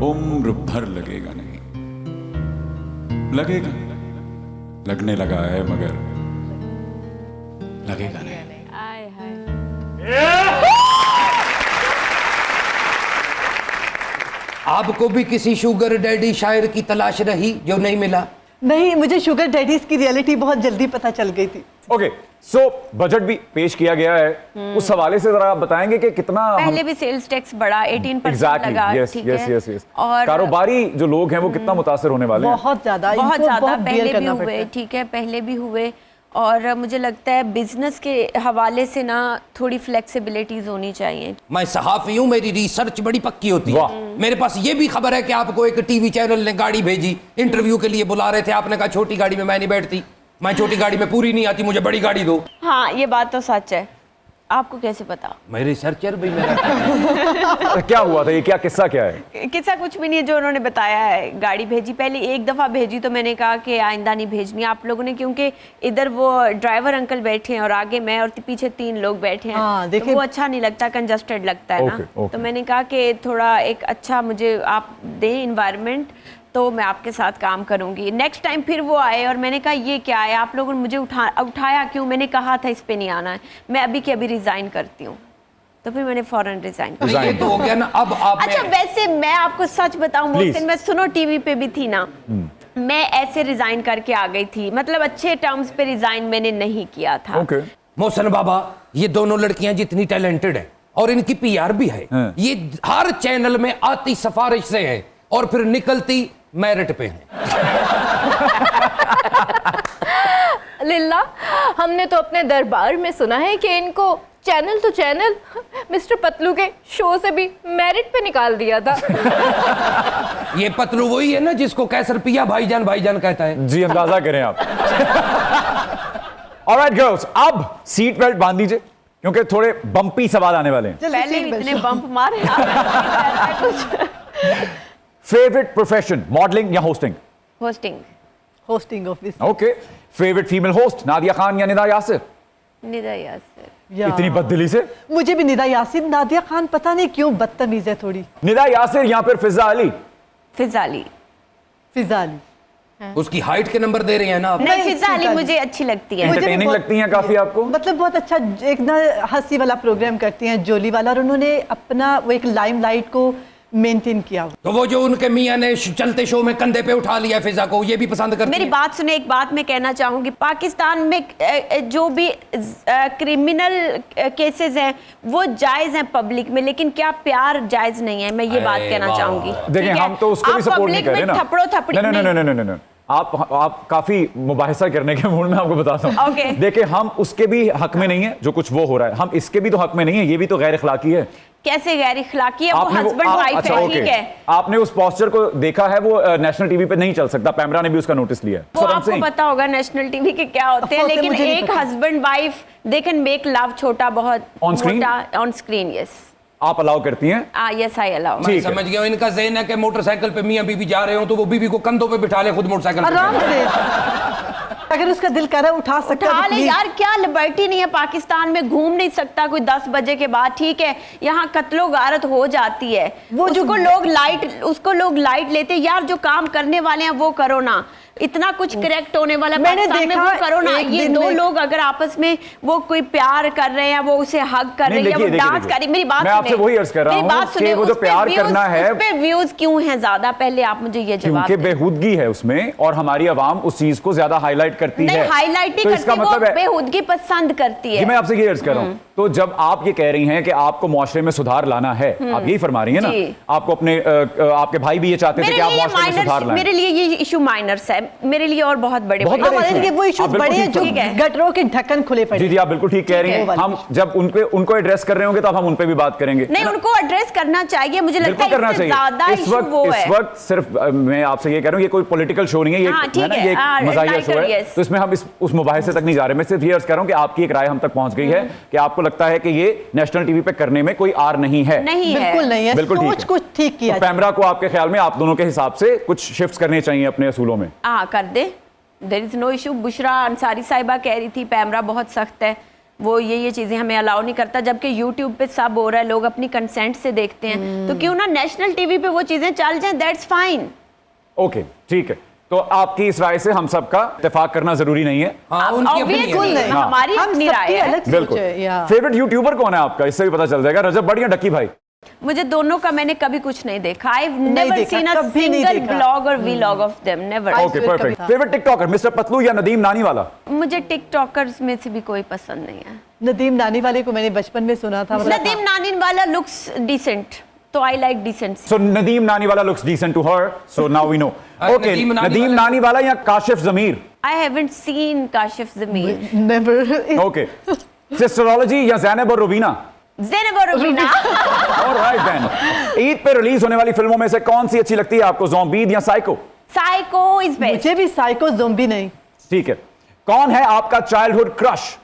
S9: उम्र भर लगेगा नहीं, लगेगा, लगने लगा है मगर लगेगा नहीं।
S2: आपको भी किसी शुगर डैडी शायर की तलाश रही जो नहीं मिला?
S7: नहीं, मुझे शुगर डैडीज की रियलिटी बहुत जल्दी पता चल गई थी।
S1: ओके, सो बजट भी पेश किया गया है, उस हवाले से जरा आप बताएंगे कि कितना
S6: पहले भी सेल्स टैक्स बढ़ा 18% लगा, ठीक है।
S1: और कारोबारी जो लोग हैं वो कितना मुतासर होने वाले हैं?
S7: बहुत ज्यादा
S6: पहले भी हुए, ठीक है, पहले भी हुए। और मुझे लगता है बिजनेस के हवाले से ना थोड़ी फ्लेक्सिबिलिटीज होनी चाहिए।
S2: मैं सहाफी हूँ, मेरी रिसर्च बड़ी पक्की होती है।
S1: वाह।
S2: मेरे पास ये भी खबर है कि आपको एक टीवी चैनल ने गाड़ी भेजी, इंटरव्यू के लिए बुला रहे थे, आपने कहा छोटी गाड़ी में मैं नहीं बैठती, मैं छोटी गाड़ी में पूरी नहीं आती, मुझे बड़ी गाड़ी दो।
S6: हाँ, ये बात तो सच है। आपको कैसे पता?
S2: मैं रिसर्चर भी मेरा।
S1: क्या हुआ था, ये क्या किस्सा क्या है?
S6: किस्सा कुछ भी नहीं है, जो उन्होंने बताया है। गाड़ी भेजी, पहले एक दफ़ा भेजी तो मैंने कहा कि आइंदा नहीं भेजनी आप लोगों ने, क्योंकि इधर वो ड्राइवर अंकल बैठे हैं और आगे मैं और पीछे 3 लोग बैठे हैं।
S7: हाँ,
S6: तो वो अच्छा नहीं लगता, कंजस्टेड लगता है ना। तो मैंने कहा कि थोड़ा एक अच्छा मुझे आप दें इन्वायरमेंट, तो मैं आपके साथ काम करूंगी। नेक्स्ट टाइम फिर वो आए और मैंने कहा ये क्या है, आप लोगों ने मुझे उठाया क्यों? मैंने कहा था इस पे नहीं आना है, मैं अभी के अभी रिजाइन करती हूँ। तो फिर मैंने फौरन रिजाइन कर
S2: ये तो हो गया ना। अब आप
S6: अच्छा, वैसे मैं आपको सच बताऊं, वो दिन मैं सुनो टीवी पे भी थी ना, मैं ऐसे रिजाइन करके आ गई थी, मतलब अच्छे टर्म्स पे रिजाइन मैंने नहीं किया था।
S2: मोहसिन बाबा, ये दोनों लड़कियां जितनी टैलेंटेड है और इनकी पीआर भी है, ये हर चैनल में आती सिफारिश से है और फिर निकलती मेरिट पे है।
S5: लिल्ला, हमने तो अपने दरबार में सुना है कि इनको चैनल तो चैनल मिस्टर पतलू के शो से भी मेरिट पे निकाल दिया था।
S2: ये पतलू वही है ना जिसको कैसर पिया भाईजान भाईजान कहता है?
S1: जी, अंदाजा करें आप। ऑलराइट गर्ल्स, अब सीट बेल्ट बांध दीजिए क्योंकि थोड़े बम्पी सवाल आने वाले हैं।
S6: पहले इतने बम्प मारे कुछ।
S1: फेवरेट प्रोफेशन, मॉडलिंग या hosting?
S7: Hosting office.
S1: Okay, favourite female host, Nadia Khan या निदा यासिर?
S6: निदा यासिर।
S1: इतनी बददिली से?
S7: मुझे भी निदा यासिर। नादिया खान पता नहीं क्यों बदतमीज है थोड़ी।
S1: निदा यासिर या फिर फिजा अली?
S6: फिजा अली।
S7: फिजा अली।
S2: उसकी हाइट के नंबर दे रहे हैं ना आप?
S6: नहीं, फिजा अली मुझे अच्छी लगती है।
S1: एंटरटेनिंग लगती हैं काफी आपको?
S7: मतलब बहुत अच्छा एक ना हंसी वाला प्रोग्राम करती हैं, जोली वाला, और उन्होंने अपना वो एक लाइमलाइट को मेंटेन किया।
S2: तो वो जो उनके मियां ने चलते शो में कंधे पे उठा लिया फिजा को, ये भी पसंद करती
S6: मेरी बात सुने, एक बात मैं कहना चाहूंगी, पाकिस्तान में जो भी क्रिमिनल केसेस हैं वो जायज हैं पब्लिक में, लेकिन क्या प्यार जायज नहीं है? मैं ये बात कहना चाहूंगी।
S1: देखिए, हम तो उसको भी सपोर्ट नहीं कर रहे ना।
S6: थपड़ो थपड़ी
S1: नहीं, आप काफी मुबाहिसा करने के मूड में, आपको बताता हूँ।
S6: Okay.
S1: देखिए, हम उसके भी हक में नहीं है जो कुछ वो हो रहा है, हम इसके भी तो हक में नहीं है, ये भी तो गैर इखलाकी है।
S6: कैसे गैर इखलाकी है? वो हस्बैंड वाइफ
S1: अच्छा,
S6: है, ठीक है।
S1: आपने उस पोस्टर को देखा है, वो नेशनल टीवी पे नहीं चल सकता, पैमरा ने भी उसका नोटिस लिया है।
S6: वो आपको पता होगा नेशनल टीवी के क्या होते हैं, लेकिन एक husband wife they can make love छोटा बहुत
S1: ऑन
S6: स्क्रीन। यस,
S1: आप अलाउ करती हैं?
S6: यस, आई अलाउ।
S2: मैं समझ गया। इनका ज़हन है कि मोटरसाइकिल पे मियां बीवी जा रहे हो तो वो बीवी को कंधों पे बिठा ले, खुद मोटरसाइकिल पे
S7: आराम से, अगर उसका दिल करे उठा सकता है।
S6: ले यार, क्या लिबर्टी नहीं है पाकिस्तान में? घूम नहीं सकता कोई 10 बजे के बाद, ठीक है? यहाँ कत्लो गारत हो जाती है, वो उसको लोग लाइट लेते। यार, जो काम करने वाले हैं वो करो ना, इतना कुछ करेक्ट होने वाला पाकिस्तान में वो करो ना। ये दो लोग अगर आपस में वो कोई प्यार कर रहे हैं, वो उसे हग कर रहे हैं या वो डांस कर रही, मेरी बात
S1: मैं आपसे वही अर्ज कर रहा हूं कि वो जो प्यार करना है,
S6: उस पे व्यूज क्यों हैं ज्यादा? पहले आप मुझे ये जवाब
S1: क्योंकि बेहूदगी है उसमें और हमारी आवाम उस चीज को ज्यादा हाईलाइट करती है।
S6: नहीं, हाईलाइट नहीं करती, वो बेहूदगी पसंद करती है।
S1: मैं आपसे ये अर्ज कर रहा हूं, तो जब आप ये कह रही हैं कि आपको मुआशरे में सुधार लाना है, आप यही फरमा रही हैं ना, आपको अपने आपके भाई भी ये चाहते थे कि आप मुआशरे में सुधार लाएं।
S6: मेरे लिए ये इशू माइनर्स है, मेरे लिए और बहुत बड़े
S7: वो इश्यूज बड़े हैं जो गटरों के ढक्कन खुले पड़े।
S1: जी, आप बिल्कुल ठीक कह रही हैं। हम जब उनको एड्रेस कर रहे होंगे तो हम उन पे भी बात करेंगे।
S6: नहीं, उनको एड्रेस करना चाहिए, मुझे लगता है
S1: करना चाहिए।
S6: ज्यादा इशू वो है।
S1: इस वक्त सिर्फ मैं आपसे ये कह रहा हूं, ये कोई पॉलिटिकल शो नहीं है, ये मज़ाहिया शो है, तो इसमें हम उस मुबाहिसे तक नहीं जा रहे। मैं सिर्फ ये अर्ज कर रहा हूं कि आपकी एक राय हम तक पहुंच गई है कि आपको लगता है कि ये नेशनल टीवी पे करने में कोई आर नहीं है।
S7: बिल्कुल नहीं है,
S1: बिल्कुल
S7: सोच कुछ ठीक किया।
S1: पैमरा को आपके ख्याल में आप दोनों के हिसाब से कुछ शिफ्ट करने चाहिए अपने असूलों में?
S6: कर दे, there is no issue. Bushra Ansari sahiba कह रही थी पैमरा बहुत सख्त है, वो ये चीजें हमें अलाउ नहीं करता, जबकि यूट्यूब पे सब हो रहा है, लोग अपनी कंसेंट से देखते हैं, तो क्यों ना नेशनल टीवी पे वो चीजें चल जाएं, दैट्स फाइन।
S1: ओके, ठीक है। तो आपकी इस राय से हम सबका इत्तेफाक करना जरूरी नहीं है।
S6: हमारी अपनी राय है।
S1: बिल्कुल। फेवरेट यूट्यूबर कौन है आपका, इससे भी पता चल जाएगा। रजब बट या डक्की भाई?
S6: मुझे दोनों का मैंने कभी कुछ नहीं देखा। आई नेवर
S7: देखा,
S6: सीन अ
S7: कभी नहीं
S6: सिंगल
S7: देखा।
S6: ब्लॉग और vlog of them, never.
S1: Okay perfect. Favourite TikToker mister Patlu या नदीम नानी वाला?
S6: मुझे टिकटॉकर्स में से भी कोई पसंद नहीं है।
S7: नदीम नानी वाले को मैंने बचपन में सुना था, मतलब
S6: नदीम नानी वाला लुक्स डिसेंट, तो I like decent.
S1: So Nadeem Nani wala looks decent to her, so now we know. Okay, Nadeem Nani wala या काशिफ ज़मीर?
S6: I haven't seen Kashif Zamir.
S7: Never.
S1: Okay, सिस्टरोलॉजी या ज़ैनब और रुबीना?
S6: ज़ैनब और रुबीना।
S1: Alright then. ईद पे रिलीज होने वाली फिल्मों में से कौन सी अच्छी लगती है आपको, ज़ॉम्बीद या साइको?
S6: Psycho is best.
S7: मुझे भी साइको ज़ोंबी नहीं।
S1: ठीक है। कौन है आपका चाइल्डहुड क्रश,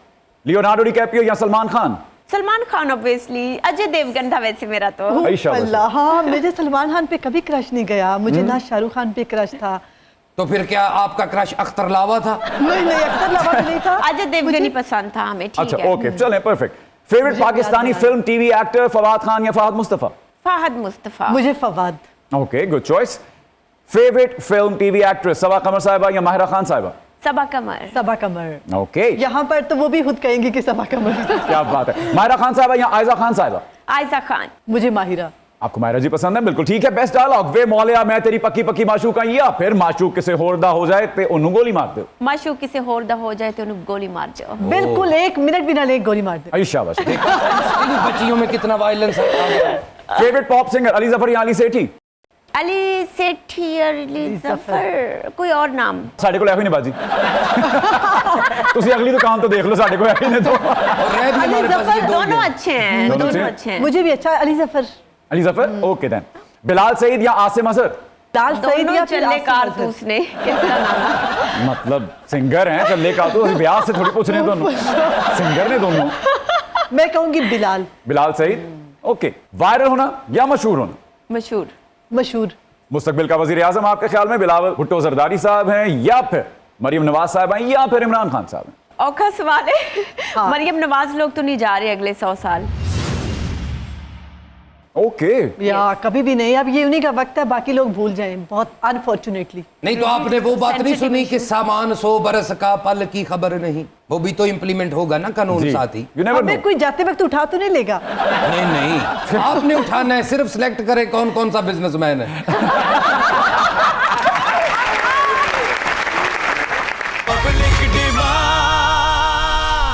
S1: लियोनार्डो डिकैप्रियो या सलमान खान?
S6: सलमान खान ऑब्वियसली। अजय देवगन था वैसे मेरा तो।
S1: आयशा बस।
S7: अल्लाह, हाँ, मुझे सलमान खान पे कभी क्रश नहीं गया, मुझे ना शाहरुख खान पे क्रश था।
S2: तो फिर क्या आपका क्रश अख्तर लावा था?
S7: नहीं नहीं, अख्तर लावा तो नहीं था।
S6: अजय देवगन ही पसंद था हमें, ठीक
S1: अच्छा
S6: है।
S1: ओके, चलें परफेक्ट। फेवरेट पाकिस्तानी
S7: याद
S1: film TV actor Fawad Khan या फहद मुस्तफा?
S6: फहद मुस्तफा।
S7: मुझे Fawad.
S1: Okay, good choice. Favourite film TV actress Saba Qamar sahiba या माहिरा खान साहिबा?
S6: सबा कमर।
S7: सबा कमर।
S1: ओके,
S7: यहाँ पर तो वो भी खुद कहेंगे कि सबा कमर।
S1: क्या बात है। माहिरा खान साहिबा या आयजा खान साहिबा?
S6: आयशा खान।
S7: मुझे माहिरा।
S1: आपको माहिरा जी पसंद है, बिल्कुल ठीक है। बेस्ट डायलॉग, वे मौलिया मैं तेरी पक्की पक्की माशूक हूं, या फिर माशूक किसे होरदा हो जाए ते उन्नु गोली मार दो?
S6: माशूक किसे होरदा हो जाए तो उन्हें गोली मार दो।
S7: बिल्कुल, 1 मिनट भी ना ले, गोली मार दे।
S1: आई शाबाश।
S2: इन बच्चियों में कितना वायलेंस है।
S1: Favourite pop singer Ali Zafar या अली सेठी?
S6: अली सेठी, अली जफर, कोई और नाम?
S1: साढ़े को नहीं बाजी। तुसी अगली दुकान तो देख लो, साढ़े को ने तो।
S2: और रह भी
S7: अली
S2: हमारे पास ये
S7: जफर
S2: दो
S6: दोनों
S2: हैं।
S6: अच्छे हैं,
S1: दोनों
S6: दोनों
S1: अच्छे
S6: अच्छे हैं।
S7: मुझे भी अच्छा अली जफर।
S1: Ali Zafar, okay then. बिलाल सईद या आसिम अजहर?
S7: लाल सईद
S6: दोनों
S7: या फिर
S6: चले
S7: आसिम अजहर?
S6: कारतूस ने, कैसा नाम?
S1: मतलब सिंगर हैं, चले का तो ब्याह से थोड़ी पूछ रहे हैं दोनों, सिंगर ने दोनों।
S7: मैं कहूंगी बिलाल।
S1: बिलाल सईद, ओके। वायरल होना या मशहूर होना?
S6: मशहूर।
S7: मशहूर।
S1: मुस्तकबिल का वजीर आजम आपके ख्याल में बिलावल भुट्टो जरदारी साहब हैं, या फिर मरियम नवाज साहब हैं, या फिर इमरान खान साहब हैं?
S6: औखा सवाल है। मरियम नवाज लोग तो नहीं जा रहे अगले 100 साल।
S1: ओके,
S7: या कभी भी नहीं, अब ये उन्हीं का वक्त है, बाकी लोग भूल जाएं, बहुत अनफॉर्चुनेटली।
S2: नहीं तो आपने वो बात नहीं सुनी कि सामान 100 बरस का पल की खबर नहीं, वो भी तो इम्प्लीमेंट होगा ना कानून साथ ही।
S1: यू नेवर
S7: हमें
S1: नो।
S7: कोई जाते वक्त उठा तो नहीं लेगा।
S2: नहीं नहीं, आपने उठाना है, सिर्फ सिलेक्ट करें कौन कौन सा बिजनेसमैन है।